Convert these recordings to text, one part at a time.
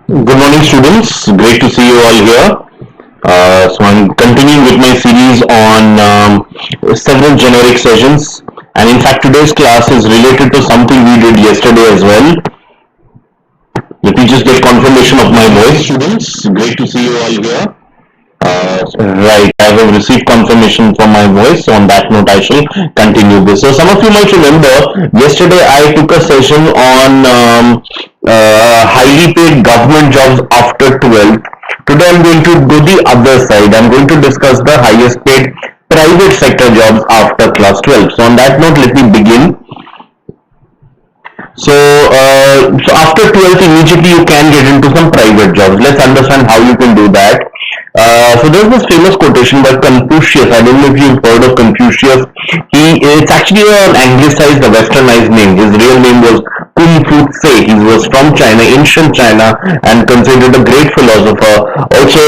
Good morning, students. Great to see you all here. So I'm continuing with my series on several generic sessions, and in fact, today's class is related to something we did yesterday as well. Let me just get confirmation of my voice, students. Great to see you all here. Right, I have received confirmation from my voice. So on that note, I shall continue this. So some of you might remember yesterday I took a session on highly paid government jobs after 12th. Today I'm going to go the other side. I'm going to discuss the highest paid private sector jobs after class 12. So on that note, let me begin. So after 12th, immediately you can get into some private jobs. Let's understand how you can do that. So there's this famous quotation by Confucius. I don't know if you've heard of Confucius. It's actually an anglicized, a westernized name. His real name was Kung Fu Tse. He was from China, ancient China, and considered a great philosopher. Also,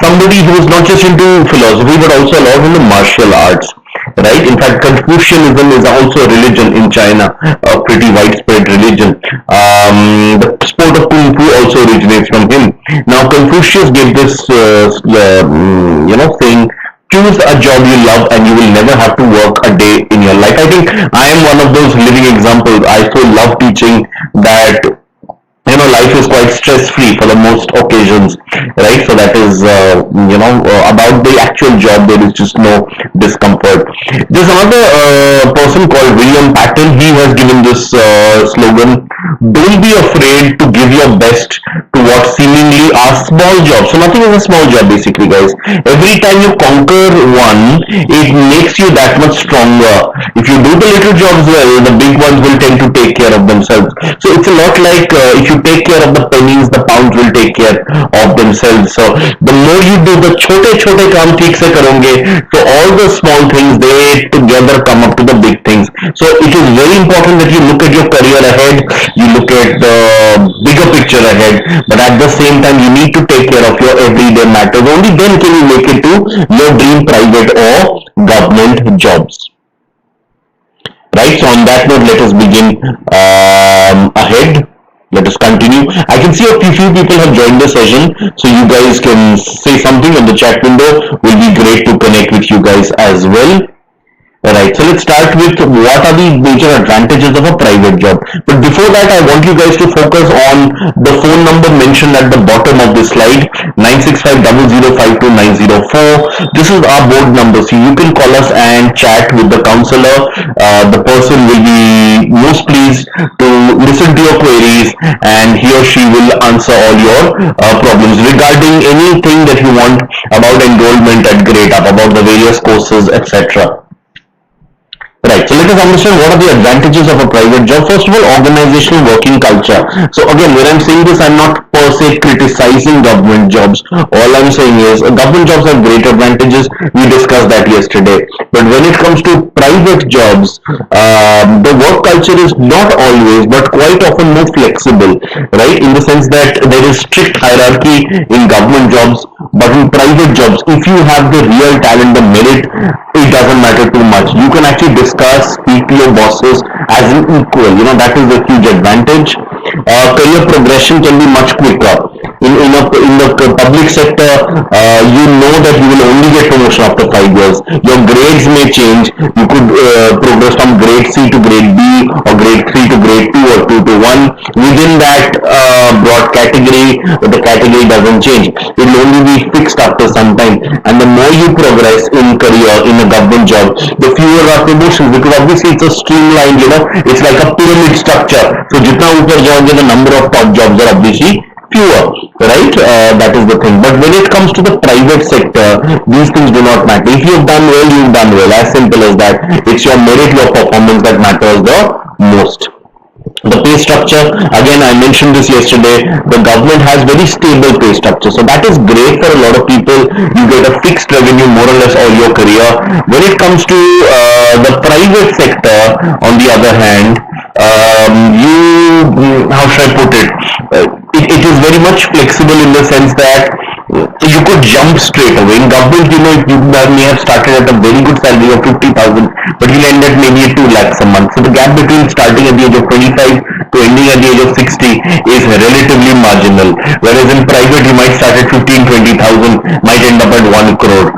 somebody who was not just into philosophy, but also a lot in the martial arts. Right? In fact, Confucianism is also a religion in China, a pretty widespread religion. The sport of Kung Fu also originates from him. Now, Confucius gave this, saying, choose a job you love and you will never have to work a day in your life. I think I am one of those living examples. I so love teaching that life is quite stress-free for the most occasions, right? So that is, about the actual job, there is just no discomfort. There's another person called William Patton. He has given this slogan, don't be afraid to give your best to what seemingly are small jobs. So nothing is a small job, basically, guys. Every time you conquer one, it makes you that much stronger. If you do the little jobs well, the big ones will tend to take care of themselves. So it's a lot like if you take care of the pennies, the pounds will take care of themselves. So the more you do the छोटे काम ठीक से करोगे, so all the small things, they together come up to the big things. So it is very important that you look at your career ahead, you look at the bigger picture ahead, but at the same time you need to take care of your everyday matters. Only then can you make it to your dream private or government jobs. Right, so on that note, let us begin ahead. Let us continue. I can see a few people have joined the session, so you guys can say something in the chat window. Will be great to connect with you guys as well. Alright, so let's start with what are the major advantages of a private job. But before that, I want you guys to focus on the phone number mentioned at the bottom of this slide, 96500529004. This is our board number, so you can call us and chat with the counselor. The person will be most pleased to listen to your queries, and he or she will answer all your problems regarding anything that you want about enrollment at Gradeup, about the various courses, etc. Right, so let us understand what are the advantages of a private job. First of all, organizational working culture. So again, when I'm saying this, I'm not per se criticizing government jobs. All I'm saying is government jobs have great advantages. We discussed that yesterday. But when it comes to private jobs, the work culture is not always, but quite often more flexible, right? In the sense that there is strict hierarchy in government jobs, but in private jobs, if you have the real talent, the merit, it doesn't matter too much. You can actually speak to your bosses as an equal. That is a huge advantage. Career progression can be much quicker. In the public sector, you know that you will only get promotion after 5 years. Your grades may change. You could progress from grade C to grade B, or grade 3 to grade 2, or 2 to 1. Within that broad category, the category doesn't change. It will only be fixed after some time. And the more you progress in career in a government job, the fewer are promotions, because obviously it's a streamlined, it's like a pyramid structure. So jitna upar jaoge, the number of top jobs are obviously fewer, right? That is the thing. But when it comes to the private sector, these things do not matter. If you've done well, you've done well. As simple as that. It's your merit, your performance that matters the most. The pay structure, again, I mentioned this yesterday, the government has very stable pay structure. So that is great for a lot of people. You get a fixed revenue more or less all your career. When it comes to the private sector, on the other hand, how should I put it? It is very much flexible in the sense that you could jump straight away. In government, you may have started at a very good salary of 50,000, but you'll end at maybe 2 lakhs a month. So the gap between starting at the age of 25 to ending at the age of 60 is relatively marginal. Whereas in private, you might start at 15, 20,000, might end up at 1 crore.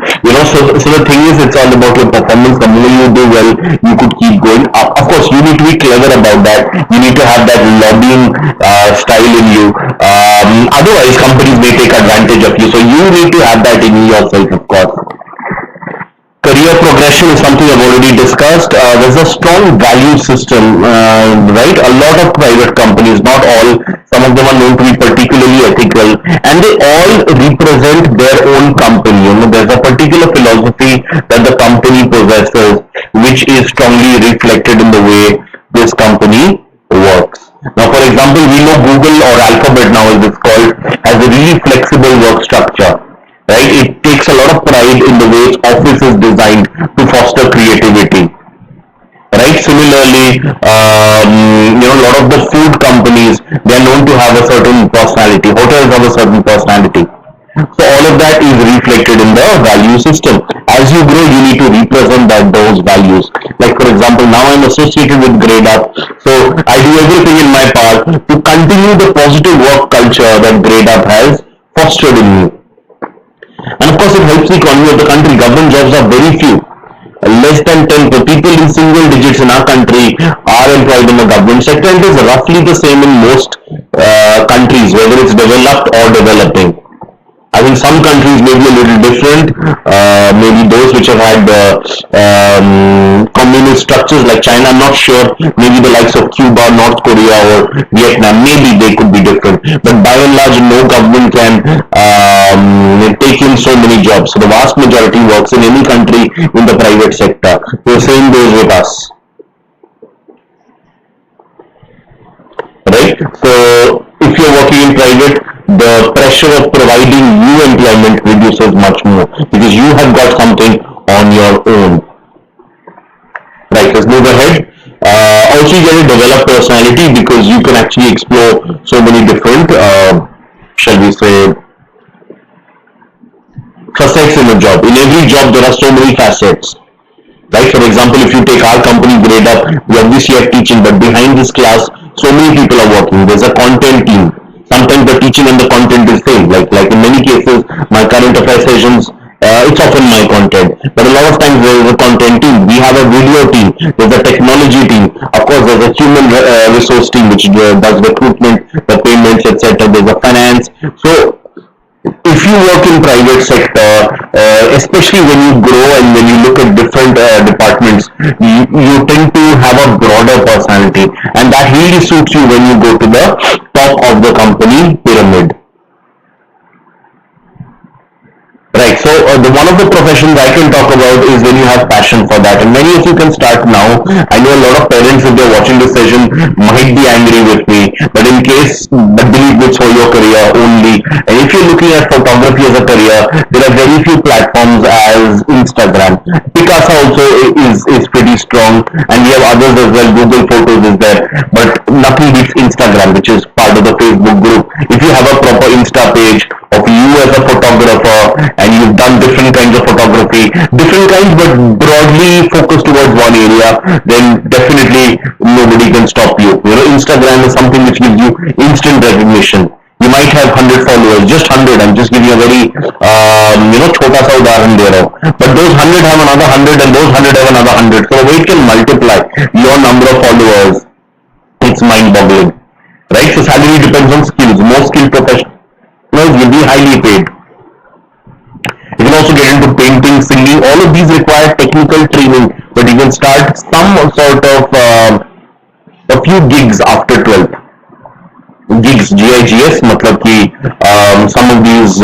So the thing is, it's all about your performance. The more you do well, you could keep going. Of course, you need to be clever about that. You need to have that lobbying style in you. Otherwise, companies may take advantage of you. So you need to have that in yourself, of course. Career progression is something I've already discussed. There's a strong value system, right? A lot of private companies, not all, some of them are known to be particularly ethical, and they all represent their own company. There's a particular philosophy that the company possesses, which is strongly reflected in the way this company works. Now, for example, we know Google, or Alphabet now as it's called, has a really flexible work structure. Right? It takes a lot of pride in the way its office is designed to foster creativity. Right? Similarly, a lot of the food companies, they are known to have a certain personality. Hotels have a certain personality. So all of that is reflected in the value system. As you grow, you need to represent those values. Like for example, now I'm associated with Gradeup, so I do everything in my power to continue the positive work culture that Gradeup has fostered in me. And of course, it helps the economy of the country. Government jobs are very few. Less than 10 people in single digits in our country are employed in the government sector, and it is roughly the same in most countries, whether it's developed or developing. I think some countries may be a little different, maybe those which have had communist structures like China, I'm not sure, maybe the likes of Cuba, North Korea or Vietnam, maybe they could be different, but by and large no government can take in so many jobs. So the vast majority works in any country in the private sector. The same goes with us. Right? So if you're working in private, the pressure of providing you employment reduces much more because you have got something on your own. Right, let's move ahead. Also, you get a developed personality because you can actually explore so many different, shall we say, facets in a job. In every job, there are so many facets. Right, for example, if you take our company Gradeup, we obviously have teaching, but behind this class, so many people are working. There's a content team. Sometimes the teaching and the content is same. Like in many cases, my current affairs sessions, it's often my content. But a lot of times there is a content team. We have a video team. There's a technology team. Of course, there's a human resource team which does recruitment, the payments, etc. There's a finance. So if you work in private sector, especially when you grow and when you look at different departments, you tend to have a broader personality, and that really suits you when you go to the top of the company pyramid. Right, so one of the professions I can talk about is when you have passion for that, and many of you can start now. I know a lot of parents, if they're watching this session, might be angry with me, but believe it's for your career only. And if you're looking at photography as a career, there are very few platforms as Instagram. Picasa also is pretty strong, and we have others as well. Google Photos is there, but nothing beats Instagram, which is part of the Facebook group. If you have a proper Insta page of you as a photographer and you've done different kinds of photography, different kinds but broadly focused towards one area, then definitely nobody can stop you. Instagram is something which gives you instant recognition. You might have 100 followers, just 100. I'm just giving you a very, chota sa udaharan de raha hu. But those 100 have another 100 and those 100 have another 100. So the way it can multiply your number of followers, it's mind-boggling. Right? So salary depends on skills. Most skilled professionals will be highly paid. You can also get into painting, singing. All of these require technical training, but you can start some sort of a few gigs after 12th. Gigs, GIGS, matlab ki some of these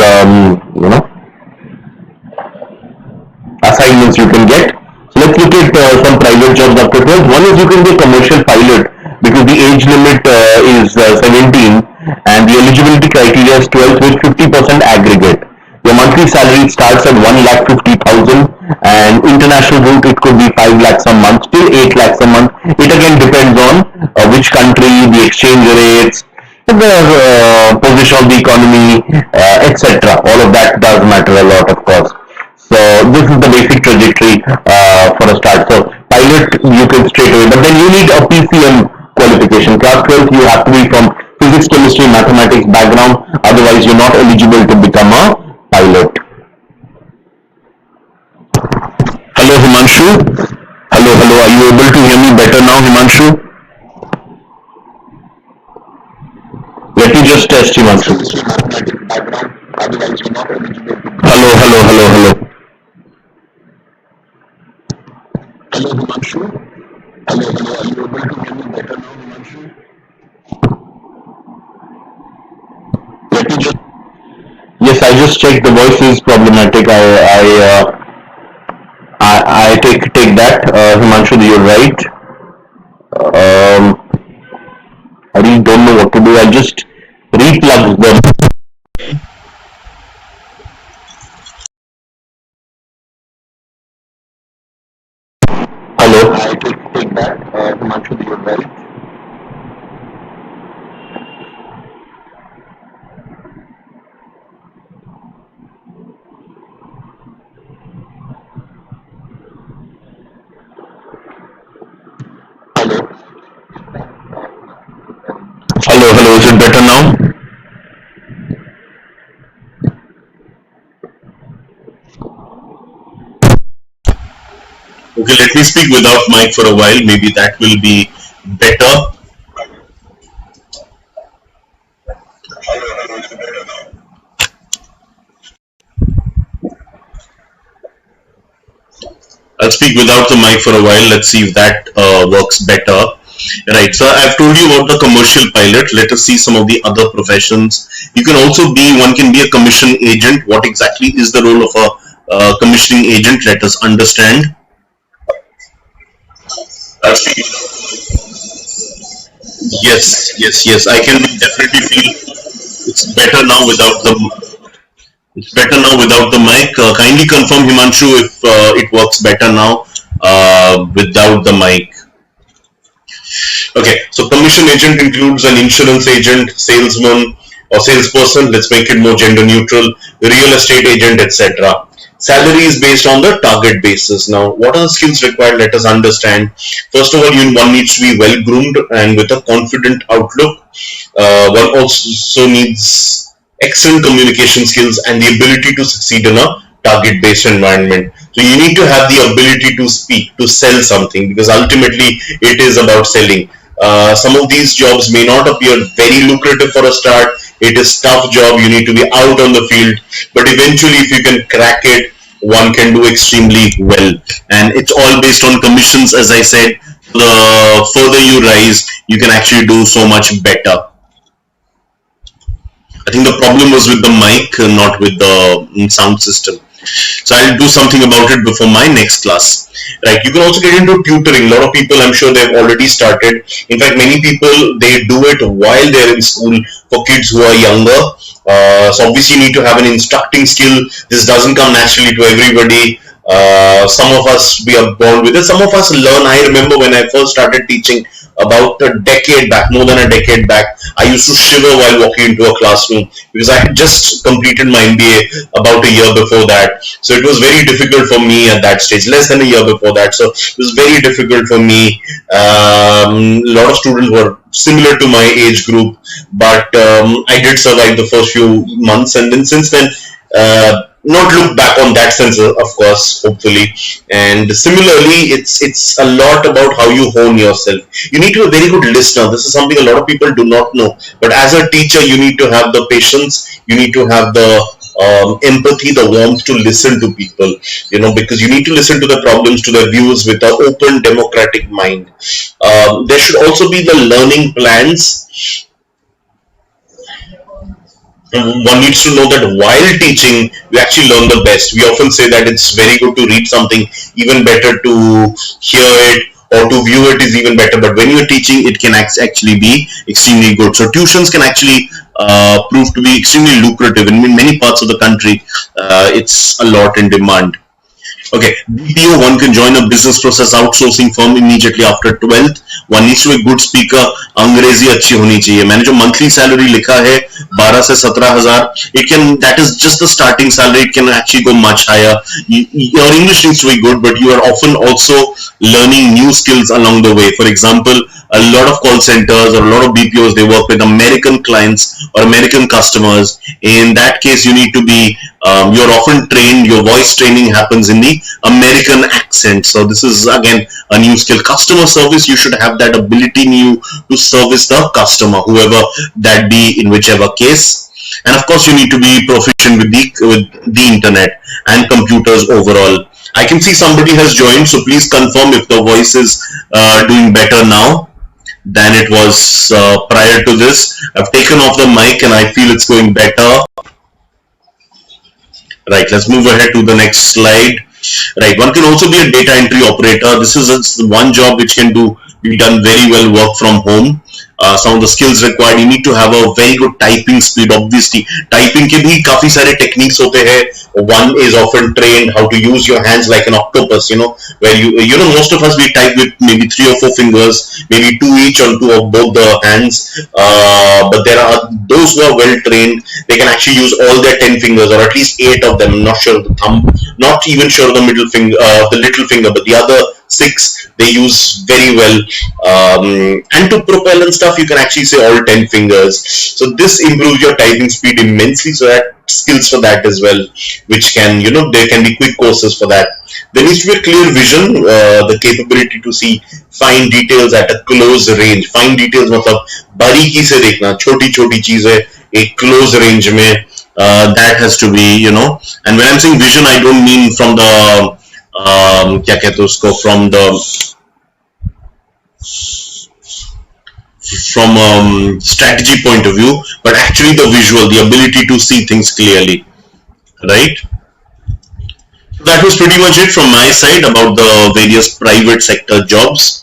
assignments you can get. So let's look at some private jobs after 12th. One is you can be a commercial pilot because the age limit is 17 and the eligibility criteria is 12th with 50% aggregate. Your monthly salary starts at 1,50,000 and international route it could be 5 lakhs a month till 8 lakhs a month. It again depends on which country, the exchange rates, the position of the economy, etc. All of that does matter a lot, of course. So this is the basic trajectory for a start. So pilot you can straight away, but then you need a PCM qualification. Class 12th, you have to be from physics, chemistry, mathematics background. Otherwise, you're not eligible to become a pilot. Hello, Himanshu. Hello, hello. Are you able to hear me better now, Himanshu? Let me just test Himanshu. Hello, hello, hello, hello. Hello, Himanshu. Hello, hello. Are you able to hear me better now, Himanshu? Let me just. Yes, I just checked. The voice is problematic. I take that, Himanshu. You're right. Um, I really don't know what to do. I just replugged them. Hello. I take that, Himanshu. You're right. Hello. Hello, hello. Is it better now? Okay, let me speak without mic for a while. Maybe that will be better. I'll speak without the mic for a while. Let's see if that works better. Right, so I've told you about the commercial pilot. Let us see some of the other professions. You can also be, one can be a commission agent. What exactly is the role of a commissioning agent? Let us understand. Yes. I can definitely feel it's better now without the mic. Kindly confirm, Himanshu, if it works better now without the mic. Okay, so commission agent includes an insurance agent, salesman or salesperson. Let's make it more gender neutral. Real estate agent, etc. Salary is based on the target basis. Now, what are the skills required? Let us understand. First of all, one needs to be well groomed and with a confident outlook. One also needs excellent communication skills and the ability to succeed in a target based environment. So you need to have the ability to speak, to sell something, because ultimately it is about selling. Some of these jobs may not appear very lucrative for a start. It is tough job. You need to be out on the field, but eventually if you can crack it, one can do extremely well. And it's all based on commissions. As I said, the further you rise, you can actually do so much better. I think the problem was with the mic, not with the sound system. So I'll do something about it before my next class. Right, you can also get into tutoring. A lot of people, I'm sure they've already started. In fact, many people, they do it while they're in school for kids who are younger. So obviously you need to have an instructing skill. This doesn't come naturally to everybody. Some of us, we are born with it. Some of us learn. I remember when I first started teaching about a decade back, more than a decade back, I used to shiver while walking into a classroom because I had just completed my MBA about a year before that. So it was very difficult for me at that stage, less than a year before that. So it was very difficult for me. A lot of students were similar to my age group, but I did survive the first few months, and then since then, not look back on that sense, of course, hopefully. And similarly, it's a lot about how you hone yourself. You need to be a very good listener. This is something a lot of people do not know. But as a teacher, you need to have the patience. You need to have the empathy, the warmth to listen to people. Because you need to listen to the problems, to their views with an open, democratic mind. There should also be the learning plans. One needs to know that while teaching, you actually learn the best. We often say that it's very good to read something, even better to hear it, or to view it is even better. But when you're teaching, it can actually be extremely good. So tuitions can actually prove to be extremely lucrative. In many parts of the country, it's a lot in demand. Okay, BPO, one can join a business process outsourcing firm immediately after 12th. One needs to be a good speaker. अंग्रेजी अच्छी होनी चाहिए. मैंने जो monthly salary लिखा है 12 से 17,000, it can, that is just the starting salary. It can actually go much higher. Your English needs to be good, but you are often also learning new skills along the way. For example, a lot of call centers or a lot of BPOs, they work with American clients or American customers. In that case, you need to be, you're often trained, your voice training happens in the American accent. So this is again a new skill. Customer service, you should have that ability in you to service the customer, whoever that be, in whichever case. And of course, you need to be proficient with the internet and computers overall. I can see somebody has joined, so please confirm if the voice is doing better now than it was prior to this. I've taken off the mic and I feel it's going better. Right, let's move ahead to the next slide. Right, one can also be a data entry operator. This is one job which can be done very well, work from home. Some of the skills required, you need to have a very good typing speed. Obviously typing के भी काफी सारे techniques होते हैं. One is often trained how to use your hands like an octopus, where most of us, we type with maybe 3 or 4 fingers, maybe two each on two of both the hands. But there are those who are well trained, they can actually use all their 10 fingers, or at least 8 of them. I'm not sure the thumb, not even sure the middle finger, the little finger, but the other 6 they use very well. And to propel and stuff, you can actually say all 10 fingers. So this improves your typing speed immensely. So that skills for that as well, which can, there can be quick courses for that. There needs to be a clear vision, the capability to see fine details at a close range. Fine details मतलब बारीकी से देखना, छोटी छोटी चीजें एक close range में, that has to be, and when I'm saying vision, I don't mean from the क्या कहते हैं उसको, from strategy point of view, but actually the visual, the ability to see things clearly, right? That was pretty much it from my side about the various private sector jobs.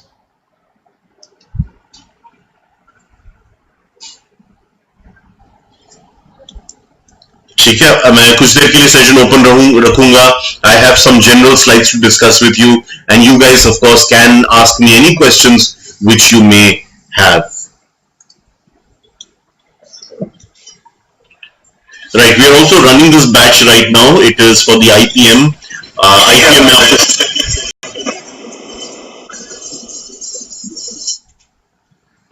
ठीक है, मैं कुछ देर के लिए सेशन ओपन रखूंगा. I have some general slides to discuss with you, and you guys of course can ask me any questions which you may have. Right, we are also running this batch right now. It is for the IPM. IPM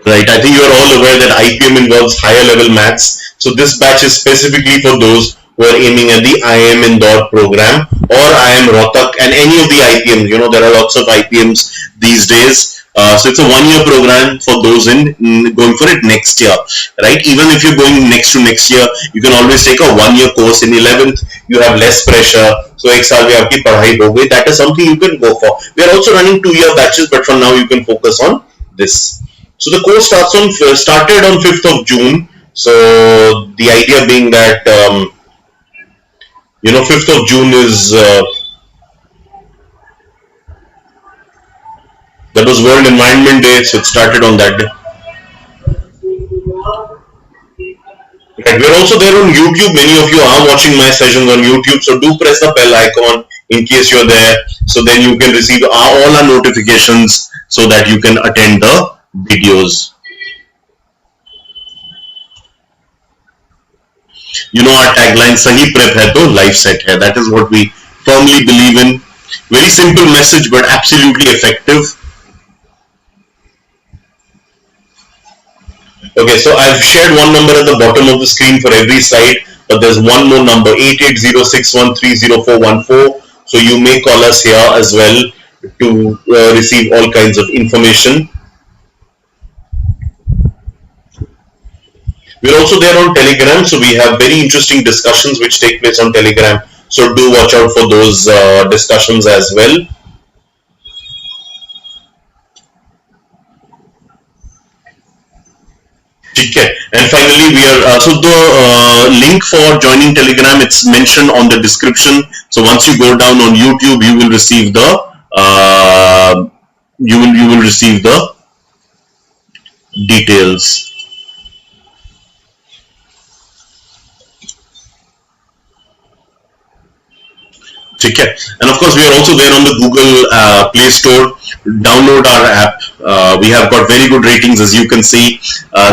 Right, I think you are all aware that IPM involves higher level maths. So this batch is specifically for those who are aiming at the IIM Indore program or IIM Rohtak and any of the IPMs. There are lots of IPMs these days. So it's a 1-year program for those going for it next year, right? Even if you're going next to next year, you can always take a 1-year course. In 11th, you have less pressure. So एक साल में आपकी पढ़ाई हो गई. That is something you can go for. We are also running 2-year batches, but for now you can focus on this. So the course started on 5th of June. So the idea being that 5th of June is that was World Environment Day, so it started on that day. Right. We're also there on YouTube. Many of you are watching my sessions on YouTube, so do press the bell icon in case you're there. So then you can receive all our notifications so that you can attend the videos. Our tagline Sahi prep hai to life set hai. That is what we firmly believe in. Very simple message, but absolutely effective. Okay, so I've shared one number at the bottom of the screen for every site, but there's one more number, 8806130414. So you may call us here as well to receive all kinds of information. We're also there on Telegram, so we have very interesting discussions which take place on Telegram. So do watch out for those discussions as well. Okay. And finally, we are so the link for joining Telegram, it's mentioned on the description. So once you go down on YouTube, you will receive the you will receive the details. ठीक है. And of course we are also there on the Google Play Store. Download our app. We have got very good ratings, as you can see.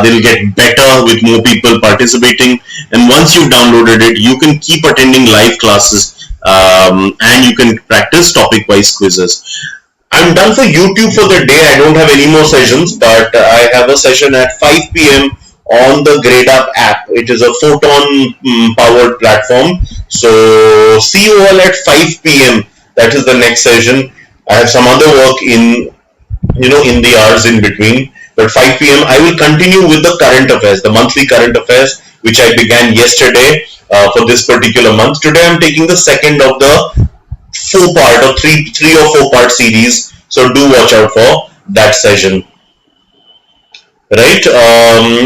They'll get better with more people participating, and once you've downloaded it, you can keep attending live classes, and you can practice topic wise quizzes. I'm done for YouTube for the day. I don't have any more sessions, but I have a session at 5 p.m. on the Gradeup app. It is a photon powered platform. So see you all at 5 p.m. That is the next session. I have some other work in the hours in between. But 5 p.m. I will continue with the current affairs, the monthly current affairs, which I began yesterday for this particular month. Today I'm taking the second of the four-part or three or four-part series. So do watch out for that session. Right?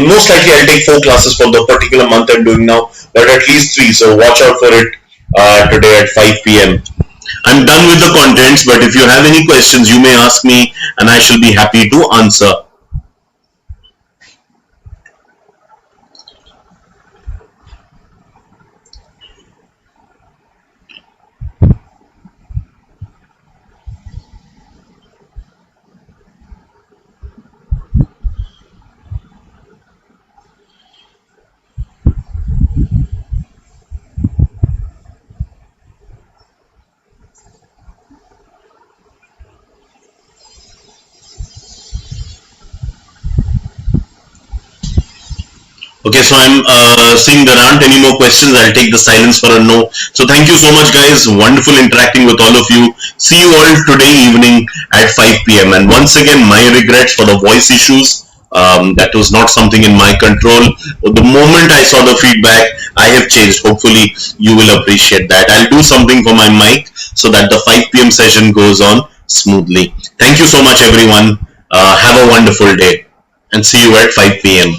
Most likely I'll take 4 classes for the particular month I'm doing now, but at least 3. So watch out for it today at 5 p.m. I'm done with the contents, but if you have any questions, you may ask me, and I shall be happy to answer. Okay, so I'm seeing there aren't any more questions. I'll take the silence for a no. So thank you so much, guys. Wonderful interacting with all of you. See you all today evening at 5 p.m. And once again, my regrets for the voice issues. That was not something in my control. The moment I saw the feedback, I have changed. Hopefully, you will appreciate that. I'll do something for my mic so that the 5 p.m. session goes on smoothly. Thank you so much, everyone. Have a wonderful day, and see you at 5 p.m.